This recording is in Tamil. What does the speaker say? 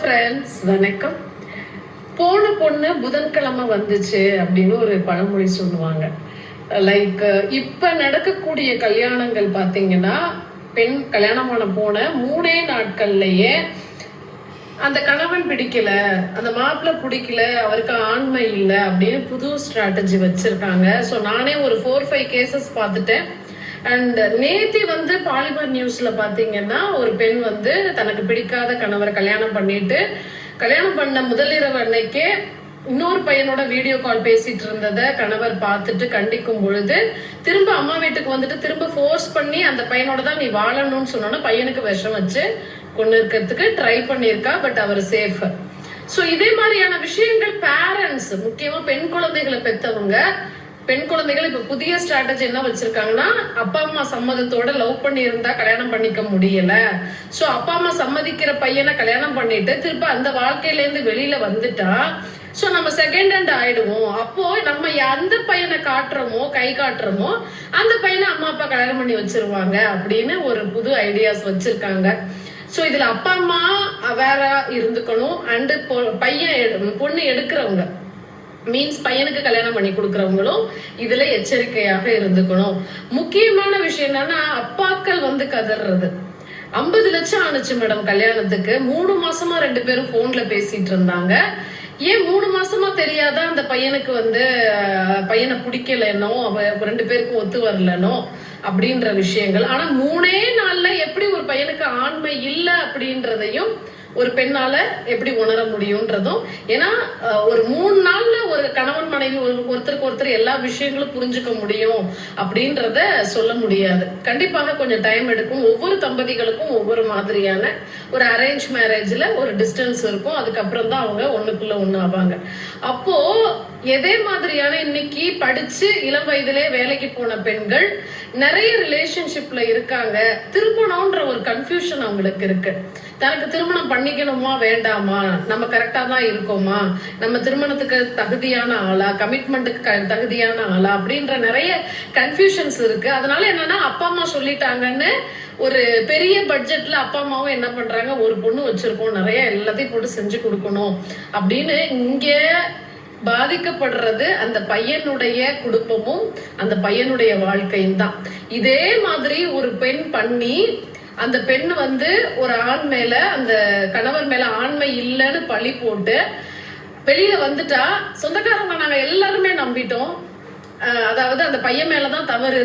ஃப்ரெண்ட்ஸ், வணக்கம். போன பொண்ணு புதன்கிழமை வந்துச்சு அப்படின்னு ஒரு பழமொழி சொல்லுவாங்க. லைக் இப்ப நடக்கக்கூடிய கல்யாணங்கள் பாத்தீங்கன்னா, பெண் கல்யாணமான போன 3 நாட்கள்லயே அந்த கணவன் பிடிக்கல, அந்த மாப்பிள்ளை பிடிக்கல, அவருக்கு ஆண்மை இல்லை அப்படின்னு புது ஸ்ட்ராட்டஜி வச்சிருக்காங்க. ஸோ நானே ஒரு 4-5 கேசஸ் பார்த்துட்டேன். அண்ட் நேத்தி பாலிமர் நியூஸ்ல பாத்தீங்கன்னா, ஒரு பெண் தனக்கு பிடிக்காத கணவரை கல்யாணம் பண்ணிட்டு, கல்யாணம் பண்ண முதலிரவு அன்னைக்கே இன்னொரு பையனோட வீடியோ கால் பேசிட்டு இருந்ததை கணவர் பார்த்துட்டு கண்டிக்கும் பொழுது, திரும்ப அம்மா வீட்டுக்கு திரும்ப ஃபோர்ஸ் பண்ணி அந்த பையனோட தான் நீ வாழணும்னு சொன்னோன்னா பையனுக்கு விஷம் வச்சு கொண்டு இருக்கிறதுக்கு ட்ரை பண்ணியிருக்கா. But our safe. ஸோ இதே மாதிரியான விஷயங்கள் பேரண்ட்ஸ், முக்கியமா பெண் குழந்தைகளை பெற்றவங்க, பெண் குழந்தைகள் இப்ப புதிய ஸ்ட்ராட்டஜி என்ன வச்சிருக்காங்கன்னா, அப்பா அம்மா சம்மதத்தோட லவ் பண்ணி இருந்தா கல்யாணம் பண்ணிக்க முடியல, சோ அப்பா அம்மா சம்மதிக்கிற பையனை கல்யாணம் பண்ணிட்டு திருப்ப அந்த வாழ்க்கையில இருந்து வெளியில வந்துட்டா சோ நம்ம செகண்ட் ஹேண்ட் ஆயிடுவோம். அப்போ நம்ம எந்த பையனை காட்டுறோமோ, கை காட்டுறோமோ, அந்த பையனை அம்மா அப்பா கல்யாணம் பண்ணி வச்சிருவாங்க அப்படின்னு ஒரு புது ஐடியாஸ் வச்சிருக்காங்க. சோ இதுல அப்பா அம்மா அவேரா இருந்துக்கணும். அண்ட் பையன் பொண்ணு எடுக்கிறவங்க மீன்ஸ் பையனுக்கு கல்யாணம் பண்ணி கொடுக்கறவங்களும் இதுல எச்சரிக்கையாக இருந்துக்கணும். முக்கியமான விஷயம் என்னன்னா, அப்பாக்கள் கதறது. 50 லட்சம் ஆனிச்சு மேடம் கல்யாணத்துக்கு. 3 மாசமா 2 பேரும் போன்ல பேசிட்டு இருந்தாங்க. ஏன் 3 மாசமா தெரியாதா அந்த பையனுக்கு பையனை பிடிக்கலனோ, 2 பேருக்கும் ஒத்து வரலனோ அப்படின்ற விஷயங்கள். ஆனா 3 நாள்ல எப்படி ஒரு பையனுக்கு ஆண்மை இல்லை அப்படின்றதையும் ஒரு பெண்ணால எப்படி உணர முடியும்ன்றதும். ஏன்னா ஒரு 3 நாள்ல ஒரு கணவன் மனைவி ஒருத்தருக்கு ஒருத்தர் எல்லா விஷயங்களும் புரிஞ்சுக்க முடியும் அப்படின்றத சொல்ல முடியாது. கண்டிப்பாக கொஞ்சம் டைம் எடுக்கும். ஒவ்வொரு தம்பதிகளுக்கும் ஒவ்வொரு மாதிரியான ஒரு அரேஞ்ச் மேரேஜ்ல ஒரு டிஸ்டன்ஸ் இருக்கும். அதுக்கப்புறம் தான் அவங்க ஒண்ணுக்குள்ள ஒண்ணு ஆவாங்க. அப்போ எதே மாதிரியான இன்னைக்கு படிச்சு இளம் வயதிலே வேலைக்கு போன பெண்கள் நிறைய ரிலேஷன்ஷிப்ல இருக்காங்க. திருமணம்ன்ற ஒரு கன்ஃபியூஷன் அவங்களுக்கு இருக்கு. தனக்கு திருமணம் பண்ணிக்கணுமா வேண்டாமா, நம்ம கரெக்டா தான் இருக்கோமா, நம்ம திருமணத்துக்கு தகுதியான ஆளா, கமிட்மெண்ட்டுக்கு தகுதியான ஆளா அப்படின்ற நிறைய கன்ஃபியூஷன்ஸ் இருக்கு. அதனால என்னன்னா, அப்பா அம்மா சொல்லிட்டாங்கன்னு ஒரு பெரிய பட்ஜெட்ல அப்பா அம்மாவும் என்ன பண்றாங்க, ஒரு பொண்ணு வச்சிருக்கோம், நிறைய எல்லாத்தையும் போட்டு செஞ்சு கொடுக்கணும் அப்படின்னு இங்க பாதிக்கப்படுறது அந்த பையனுடைய குடும்பமும் அந்த பையனுடைய வாழ்க்கையும் தான். இதே மாதிரி ஒரு பெண் பண்ணி அந்த பெண் ஒரு ஆண் மேல, அந்த கணவர் மேல ஆண்மை இல்லைன்னு பழி போட்டு வெளியில வந்துட்டா, சொந்தக்காரங்க நாங்க எல்லாருமே நம்பிட்டோம். அதாவது அந்த பையன் மேலதான் தவறு இருக்கு.